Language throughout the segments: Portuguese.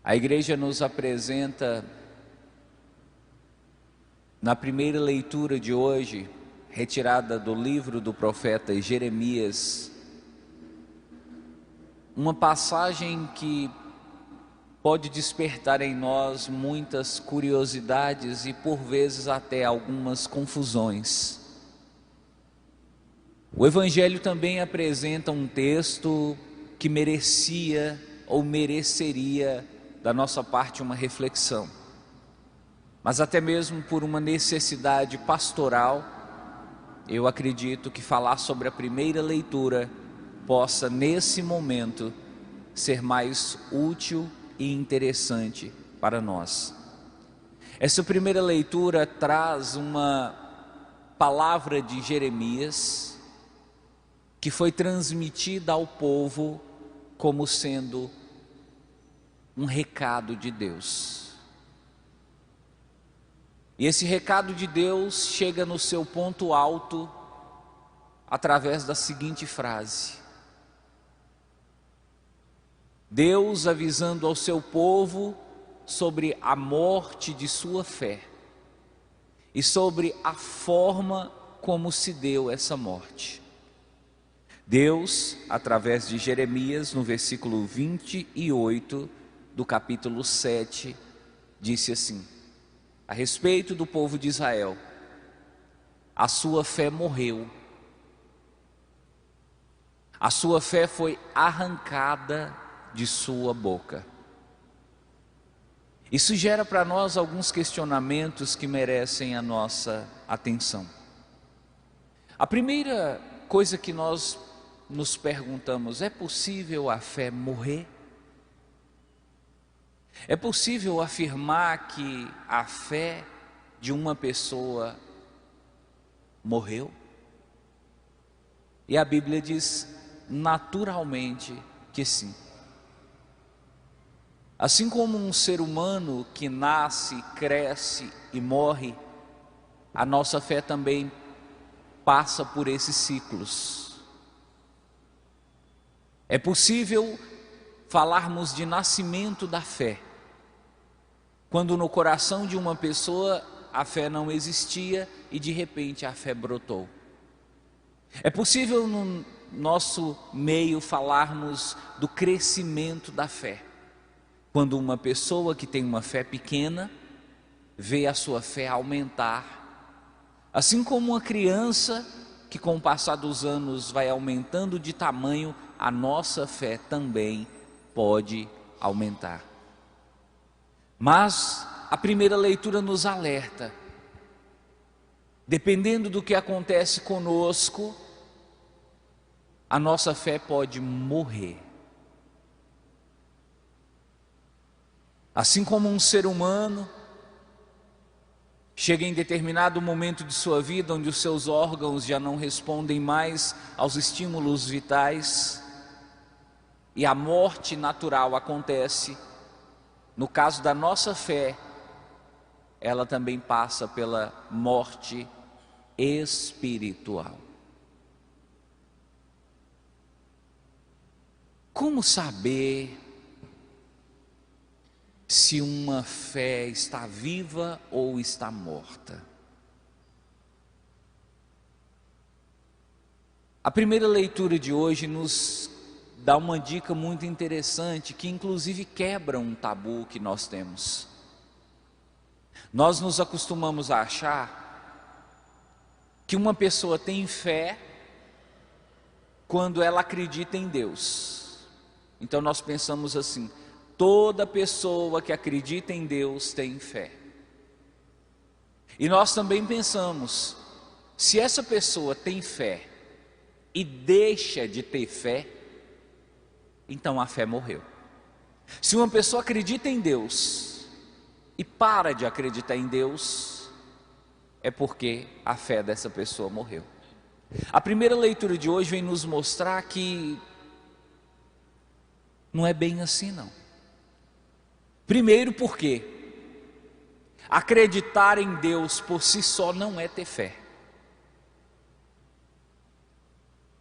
A igreja nos apresenta, na primeira leitura de hoje, retirada do livro do profeta Jeremias, uma passagem que pode despertar em nós muitas curiosidades e por vezes até algumas confusões. O Evangelho também apresenta um texto que merecia ou mereceria da nossa parte uma reflexão, mas até mesmo por uma necessidade pastoral, eu acredito que falar sobre a primeira leitura possa nesse momento ser mais útil e interessante para nós. Essa primeira leitura traz uma palavra de Jeremias que foi transmitida ao povo como sendo um recado de Deus. E esse recado de Deus chega no seu ponto alto através da seguinte frase: Deus avisando ao seu povo sobre a morte de sua fé e sobre a forma como se deu essa morte. Deus, através de Jeremias, no versículo 28 do capítulo 7, disse assim, a respeito do povo de Israel: a sua fé morreu, a sua fé foi arrancada de sua boca. Isso gera para nós alguns questionamentos que merecem a nossa atenção. A primeira coisa que nós nos perguntamos: é possível a fé morrer? É possível afirmar que a fé de uma pessoa morreu? E a Bíblia diz naturalmente que sim. Assim como um ser humano que nasce, cresce e morre, a nossa fé também passa por esses ciclos. É possível falarmos de nascimento da fé, quando no coração de uma pessoa a fé não existia e de repente a fé brotou. É possível no nosso meio falarmos do crescimento da fé, quando uma pessoa que tem uma fé pequena vê a sua fé aumentar, assim como uma criança que com o passar dos anos vai aumentando de tamanho, a nossa fé também pode aumentar. Mas a primeira leitura nos alerta: dependendo do que acontece conosco, a nossa fé pode morrer. Assim como um ser humano chega em determinado momento de sua vida onde os seus órgãos já não respondem mais aos estímulos vitais e a morte natural acontece, no caso da nossa fé, ela também passa pela morte espiritual. Como saber se uma fé está viva ou está morta? A primeira leitura de hoje nos dá uma dica muito interessante, que inclusive quebra um tabu que nós temos. Nós nos acostumamos a achar que uma pessoa tem fé quando ela acredita em Deus. Então nós pensamos assim: toda pessoa que acredita em Deus tem fé. E nós também pensamos: se essa pessoa tem fé e deixa de ter fé, então a fé morreu. Se uma pessoa acredita em Deus e para de acreditar em Deus, é porque a fé dessa pessoa morreu. A primeira leitura de hoje vem nos mostrar que não é bem assim não. Primeiro porque acreditar em Deus por si só não é ter fé.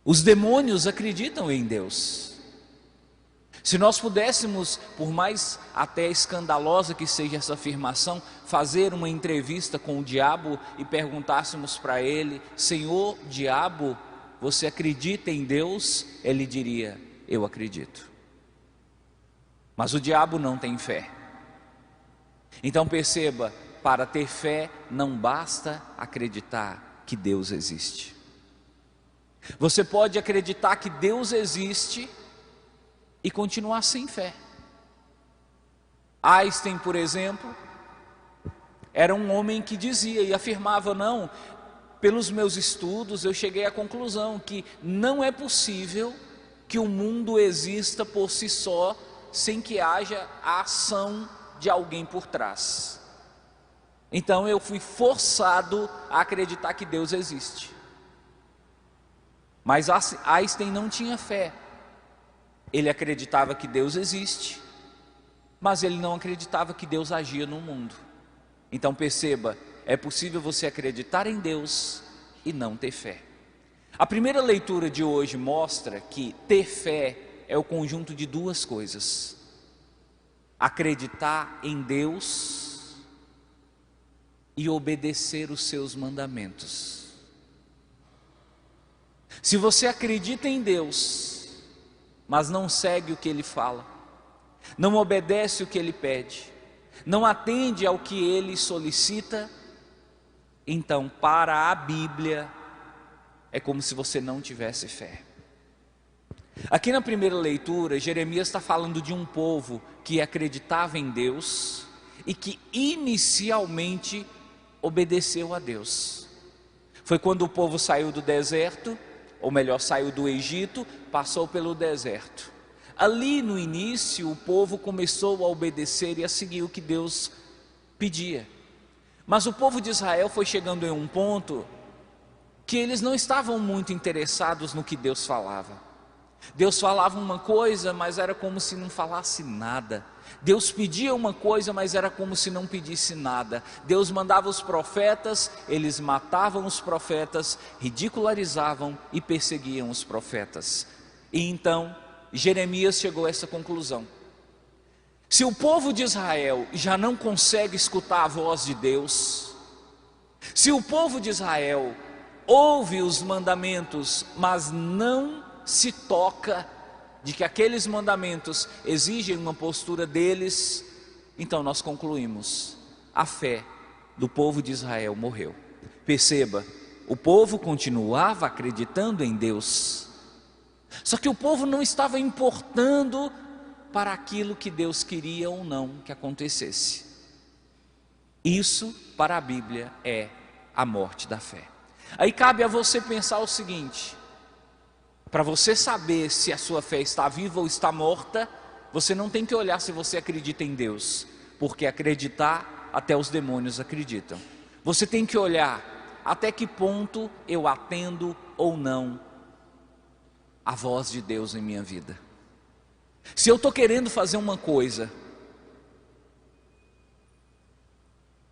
Os demônios acreditam em Deus. Se nós pudéssemos, por mais até escandalosa que seja essa afirmação, fazer uma entrevista com o diabo e perguntássemos para ele: Senhor diabo, você acredita em Deus? Ele diria: eu acredito. Mas o diabo não tem fé. Então perceba, para ter fé não basta acreditar que Deus existe. Você pode acreditar que Deus existe e continuar sem fé. Einstein, por exemplo, era um homem que dizia e afirmava: não, pelos meus estudos eu cheguei à conclusão que não é possível que o mundo exista por si só, sem que haja a ação de alguém por trás. Então eu fui forçado a acreditar que Deus existe. Mas Einstein não tinha fé. Ele acreditava que Deus existe, mas ele não acreditava que Deus agia no mundo. Então perceba, é possível você acreditar em Deus e não ter fé. A primeira leitura de hoje mostra que ter fé é o conjunto de duas coisas: acreditar em Deus e obedecer os seus mandamentos. Se você acredita em Deus, mas não segue o que Ele fala, não obedece o que Ele pede, não atende ao que Ele solicita, então para a Bíblia é como se você não tivesse fé. Aqui na primeira leitura, Jeremias está falando de um povo que acreditava em Deus e que inicialmente obedeceu a Deus. Foi quando o povo saiu do deserto, ou melhor, saiu do Egito, passou pelo deserto. Ali no início o povo começou a obedecer e a seguir o que Deus pedia. Mas o povo de Israel foi chegando em um ponto que eles não estavam muito interessados no que Deus falava. Deus falava uma coisa, mas era como se não falasse nada. Deus pedia uma coisa, mas era como se não pedisse nada. Deus mandava os profetas, eles matavam os profetas, ridicularizavam e perseguiam os profetas. E então Jeremias chegou a essa conclusão: se o povo de Israel já não consegue escutar a voz de Deus, se o povo de Israel ouve os mandamentos, mas não se toca de que aqueles mandamentos exigem uma postura deles, então nós concluímos: a fé do povo de Israel morreu. Perceba, o povo continuava acreditando em Deus, só que o povo não estava importando para aquilo que Deus queria ou não que acontecesse. Isso para a Bíblia é a morte da fé. Aí cabe a você pensar o seguinte: para você saber se a sua fé está viva ou está morta, você não tem que olhar se você acredita em Deus, porque acreditar até os demônios acreditam. Você tem que olhar até que ponto eu atendo ou não a voz de Deus em minha vida. Se eu estou querendo fazer uma coisa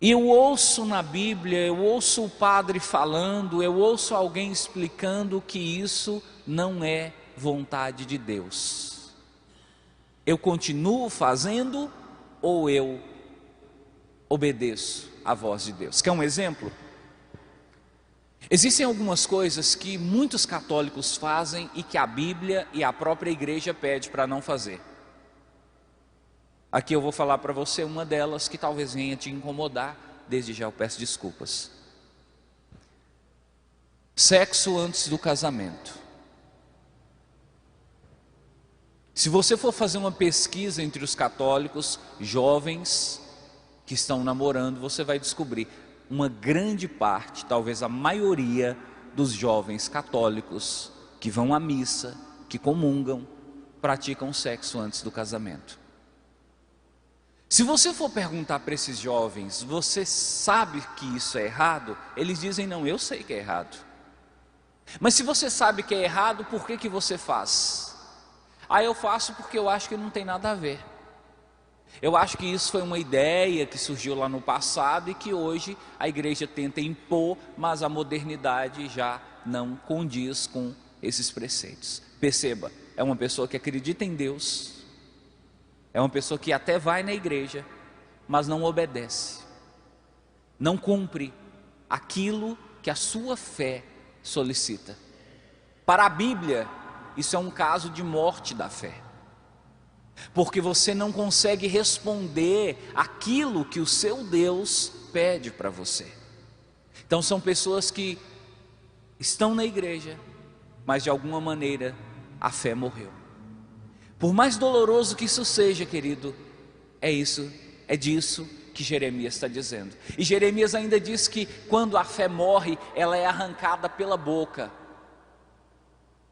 e eu ouço na Bíblia, eu ouço o padre falando, eu ouço alguém explicando que isso não é vontade de Deus, eu continuo fazendo ou eu obedeço à voz de Deus? Quer um exemplo? Existem algumas coisas que muitos católicos fazem e que a Bíblia e a própria igreja pede para não fazer. Aqui eu vou falar para você uma delas que talvez venha te incomodar, desde já eu peço desculpas. Sexo antes do casamento. Se você for fazer uma pesquisa entre os católicos jovens que estão namorando, você vai descobrir uma grande parte, talvez a maioria dos jovens católicos que vão à missa, que comungam, praticam sexo antes do casamento. Se você for perguntar para esses jovens: você sabe que isso é errado? Eles dizem: não, eu sei que é errado. Mas se você sabe que é errado, por que você faz? Eu faço porque eu acho que não tem nada a ver. Eu acho que isso foi uma ideia que surgiu lá no passado e que hoje a igreja tenta impor, mas a modernidade já não condiz com esses preceitos. Perceba, é uma pessoa que acredita em Deus, É uma pessoa que até vai na igreja, mas não obedece, não cumpre aquilo que a sua fé solicita. Para a Bíblia, isso é um caso de morte da fé, porque você não consegue responder aquilo que o seu Deus pede para você. Então são pessoas que estão na igreja, mas de alguma maneira a fé morreu. Por mais doloroso que isso seja, querido, é disso que Jeremias está dizendo. E Jeremias ainda diz que quando a fé morre, ela é arrancada pela boca.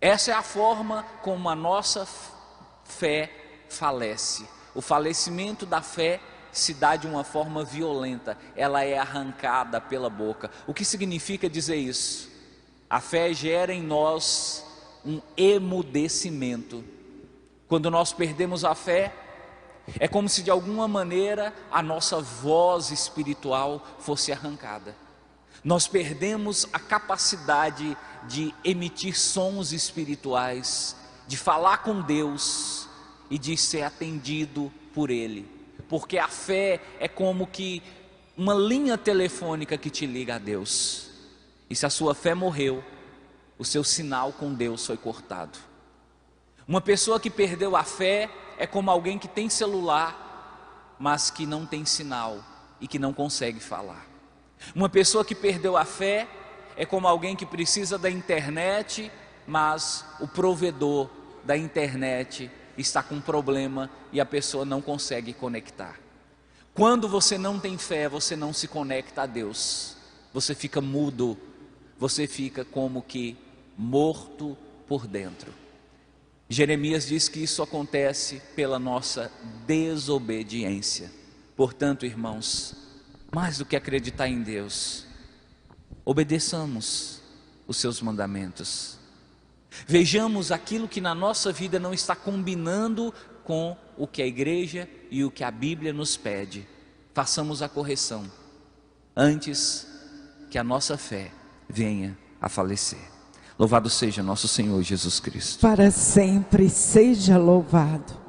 Essa é a forma como a nossa fé falece. O falecimento da fé se dá de uma forma violenta, ela é arrancada pela boca. O que significa dizer isso? A fé gera em nós um emudecimento. Quando nós perdemos a fé, é como se de alguma maneira a nossa voz espiritual fosse arrancada. Nós perdemos a capacidade de emitir sons espirituais, de falar com Deus e de ser atendido por Ele. Porque a fé é como que uma linha telefônica que te liga a Deus. E se a sua fé morreu, o seu sinal com Deus foi cortado. Uma pessoa que perdeu a fé é como alguém que tem celular, mas que não tem sinal e que não consegue falar. Uma pessoa que perdeu a fé é como alguém que precisa da internet, mas o provedor da internet está com problema e a pessoa não consegue conectar. Quando você não tem fé, você não se conecta a Deus, você fica mudo, você fica como que morto por dentro. Jeremias diz que isso acontece pela nossa desobediência. Portanto, irmãos, mais do que acreditar em Deus, obedeçamos os seus mandamentos. Vejamos aquilo que na nossa vida não está combinando com o que a igreja e o que a Bíblia nos pede. Façamos a correção antes que a nossa fé venha a falecer. Louvado seja nosso Senhor Jesus Cristo. Para sempre seja louvado.